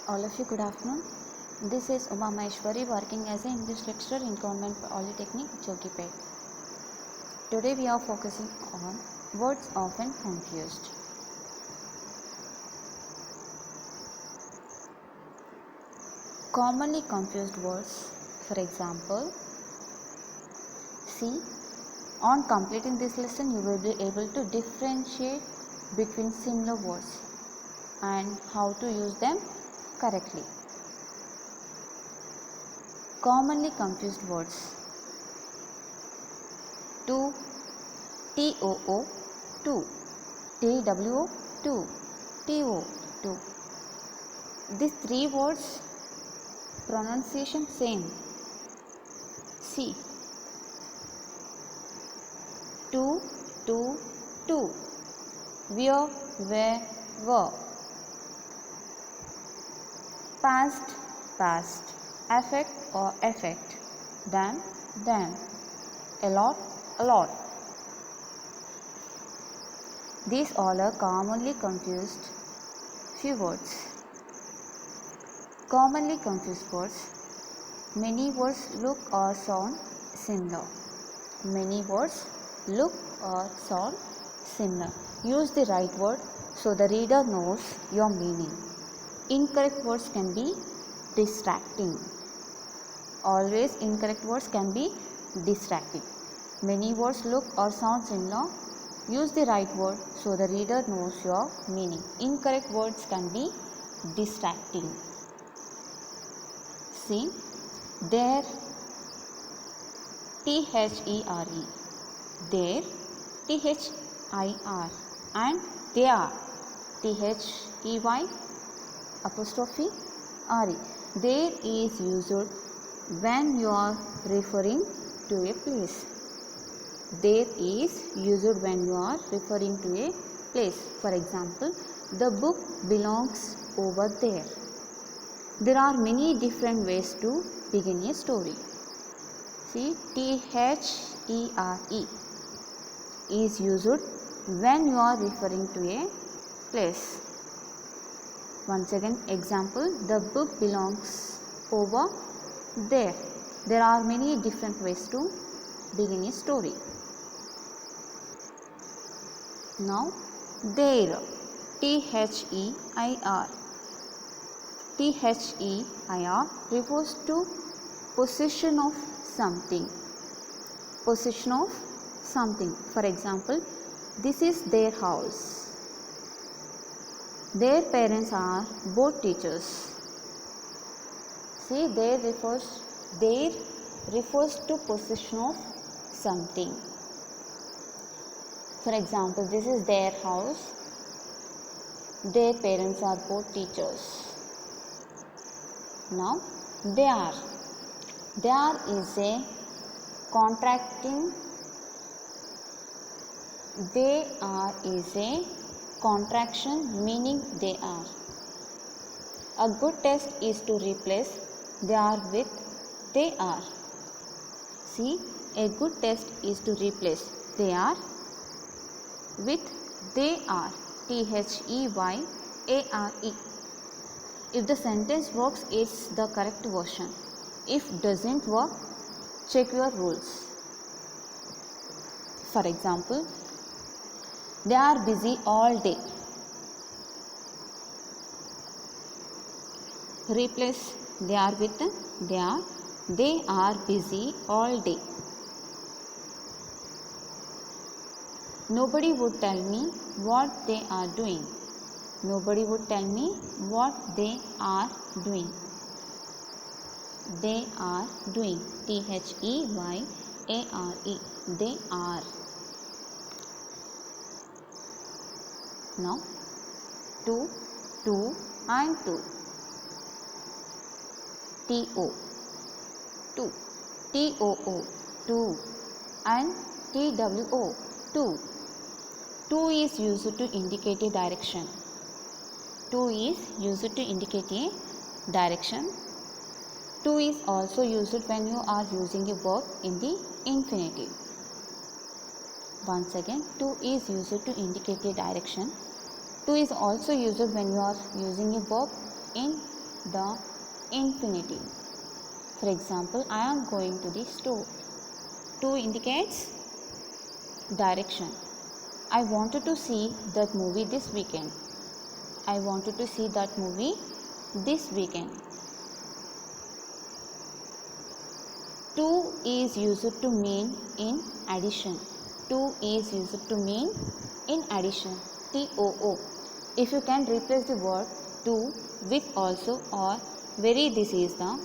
All of you, good afternoon. This is Uma Maheshwari working as an English lecturer in Government Polytechnic, Jogipet. Today we are focusing on words often confused. Commonly confused words, for example, see, on completing this lesson you will be able to differentiate between similar words and how to use them correctly. Commonly confused words: to, TOO, to, TWO, to, TO, to. These three words pronunciation same. See, to, to, where, were. Past, past. Affect or effect. Them, a lot. These all are commonly confused few words. Commonly confused words. Many words look or sound similar. Many words look or sound similar. Use the right word so the reader knows your meaning. Incorrect words can be distracting. Always incorrect words can be distracting. Many words look or sound similar. Use the right word so the reader knows your meaning. Incorrect words can be distracting. See, there, THERE, there, THIR, and there, THEY apostrophe RE. There is used when you are referring to a place. There is used when you are referring to a place. For example, the book belongs over there. There are many different ways to begin a story. See, THERE is used when you are referring to a place. Once again, example, the book belongs over there. There are many different ways to begin a story. Now, there, THEIR. THEIR refers to possession of something. Possession of something. For example, this is their house. Their parents are both teachers. See, there refers to possession of something. For example, this is their house. Their parents are both teachers. Now, there is a contracting. They are is a contraction meaning they are. A good test is to replace they are with they are. See, a good test is to replace they are with they are. THEYARE. If the sentence works, it's the correct version. If doesn't work, check your rules. For example, they are busy all day. Replace they are with they are. They are busy all day. Nobody would tell me what they are doing. Nobody would tell me what they are doing. They are doing. THEYARE. They are. Now, to, and to. TO, to. TOO, to. And TWO, to. To is used to indicate a direction. To is used to indicate a direction. To is also used when you are using a verb in the infinitive. Once again, to is used to indicate a direction. To is also used when you are using a verb in the infinitive. For example, I am going to the store. To indicates direction. I wanted to see that movie this weekend. I wanted to see that movie this weekend. To is used to mean in addition. To is used to mean in addition. TOO. If you can replace the word to with also or very, this is the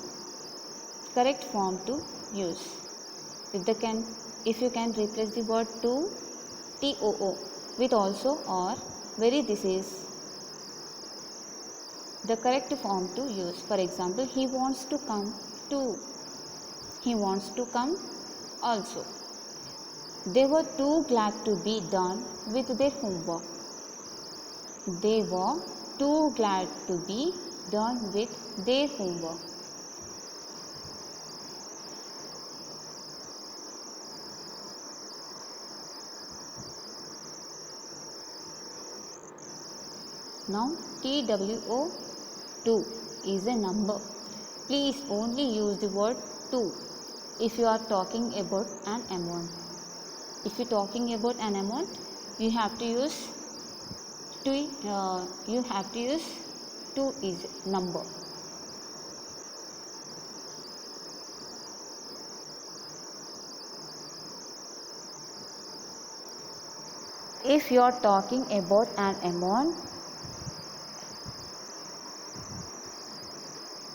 correct form to use. If you can replace the word to TOO with also or very, this is the correct form to use. For example, he wants to come too. He wants to come also. They were too glad to be done with their homework. They were too glad to be done with their homework. Now TWO, 2 is a number. Please only use the word 2 if you are talking about an amount. If you are talking about an amount, you have to use 2. You have to use 2 is number. If you are talking about an amount,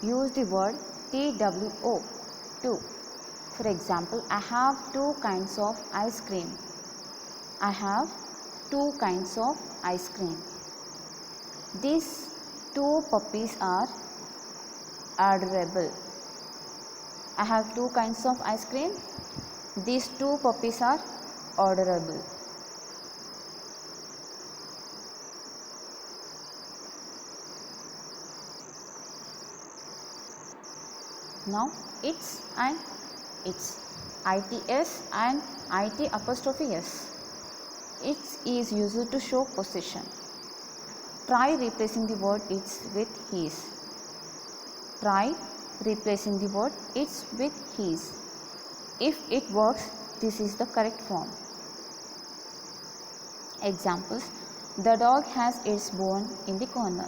use the word TWO, 2. For example, I have 2 kinds of ice cream. I have 2 kinds of ice cream. These 2 puppies are adorable. I have 2 kinds of ice cream. These 2 puppies are adorable. Now its and its, ITS and IT apostrophe S. Its is used to show possession. Try replacing the word its with his. Try replacing the word its with his. If it works, this is the correct form. Examples: the dog has its bone in the corner.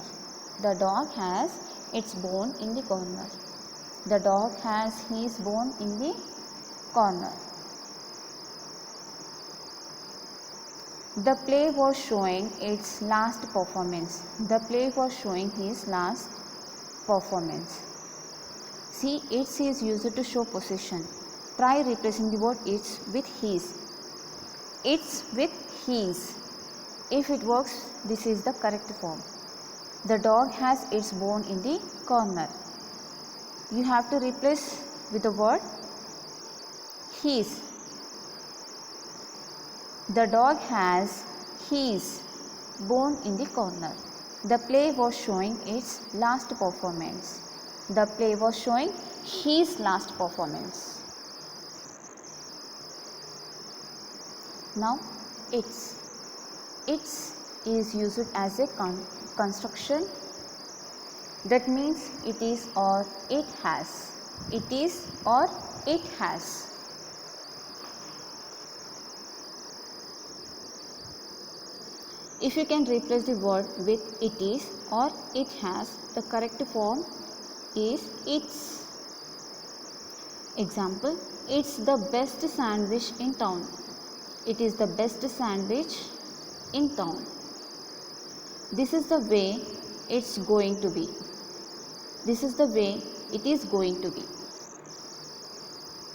The dog has its bone in the corner. The dog has his bone in the corner. The play was showing its last performance. The play was showing his last performance. See, its is used to show possession. Try replacing the word its with his. Its with his. If it works, this is the correct form. The dog has its bone in the corner. You have to replace with the word his. The dog has his bone in the corner. The play was showing its last performance. The play was showing his last performance. Now its. Its is used as a construction. That means it is or it has. It is or it has. If you can replace the word with it is or it has, the correct form is its. Example: it's the best sandwich in town. It is the best sandwich in town. This is the way it's going to be. This is the way it is going to be.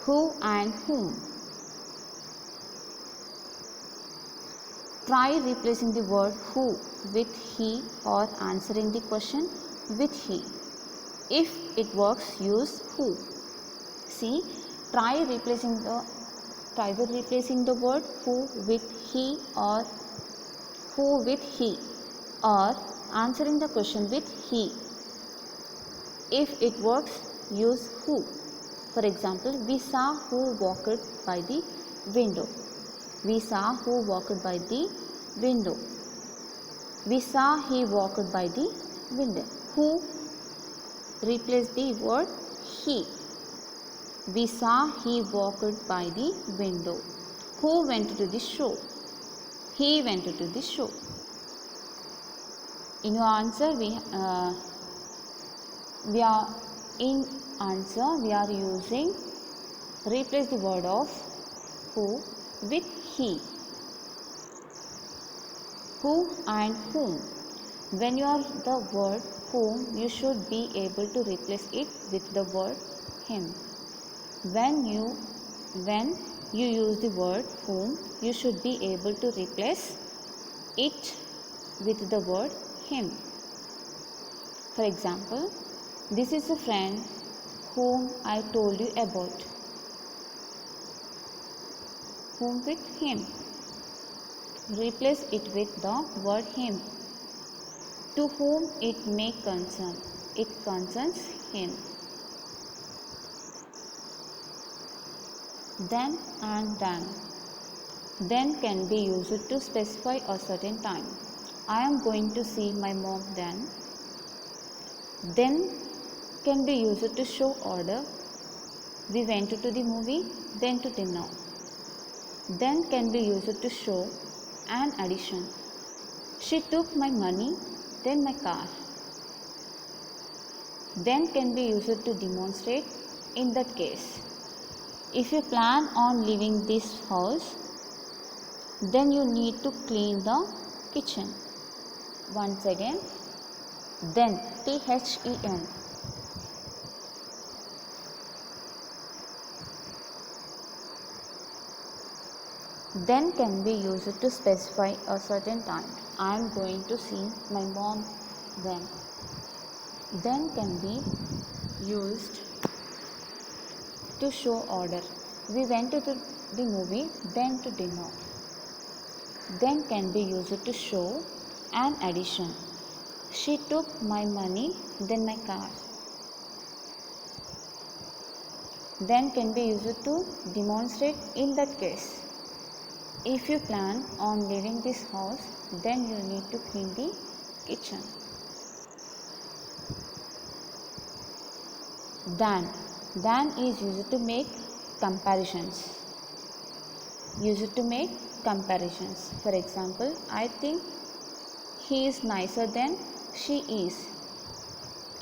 Who and whom. Try replacing the word who with he or answering the question with he. If it works, use who. See, try replacing the word who with he or who with he, or answering the question with he. If it works, use who. For example, we saw who walked by the window. We saw who walked by the window. We saw he walked by the window. Who replace the word he. We saw he walked by the window. Who went to the show? He went to the show. In your answer, we are using replace the word of who with he. Who and whom. When you are the word whom, you should be able to replace it with the word him. When you use the word whom, you should be able to replace it with the word him. For example, this is a friend whom I told you about. Whom with him. Replace it with the word him. To whom it may concern. It concerns him. Then and then. Then can be used to specify a certain time. I am going to see my mom then. Then can be used to show order. We went to the movie, then to dinner. Then can be used to show an addition. She took my money, then my car. Then can be used to demonstrate in that case. If you plan on leaving this house, then you need to clean the kitchen. Once again, then, THEN. Then can be used to specify a certain time. I am going to see my mom then. Then can be used to show order. We went to the movie, then to dinner. Then can be used to show an addition. She took my money, then my car. Then can be used to demonstrate in that case. If you plan on leaving this house, then you need to clean the kitchen. Than. Than is used to make comparisons. Used to make comparisons. For example, I think he is nicer than she is.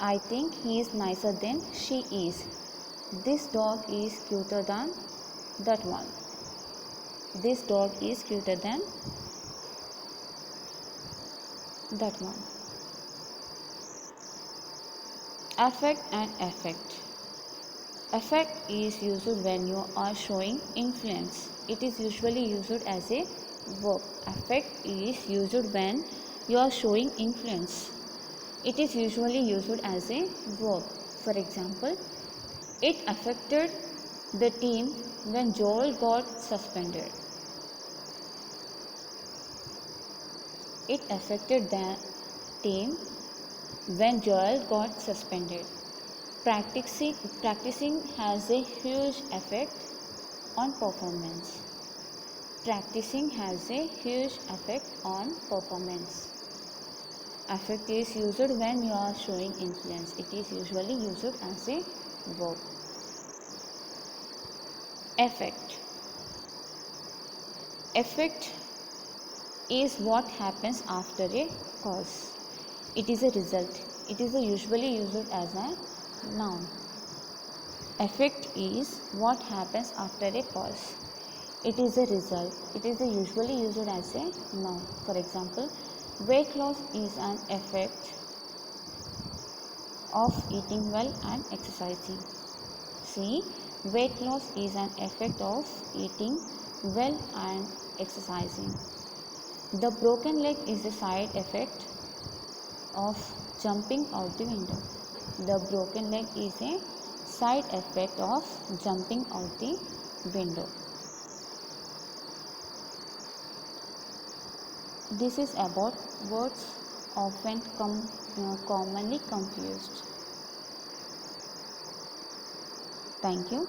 I think he is nicer than she is. This dog is cuter than that one. This dog is cuter than that one. Affect and effect. Affect is used when you are showing influence. It is usually used as a verb. Affect is used when you are showing influence. It is usually used as a verb. For example, it affected the team when Joel got suspended. It affected the team when Joel got suspended. Practicing has a huge effect on performance. Practicing has a huge effect on performance. Affect is used when you are showing influence. It is usually used as a verb. Effect. Effect is what happens after a cause. It is a result. It is usually used as a noun. Effect is what happens after a cause. It is a result. It is usually used as a noun. For example, weight loss is an effect of eating well and exercising. See, weight loss is an effect of eating well and exercising. The broken leg is a side effect of jumping out the window. The broken leg is a side effect of jumping out the window. This is about words often commonly confused. Thank you.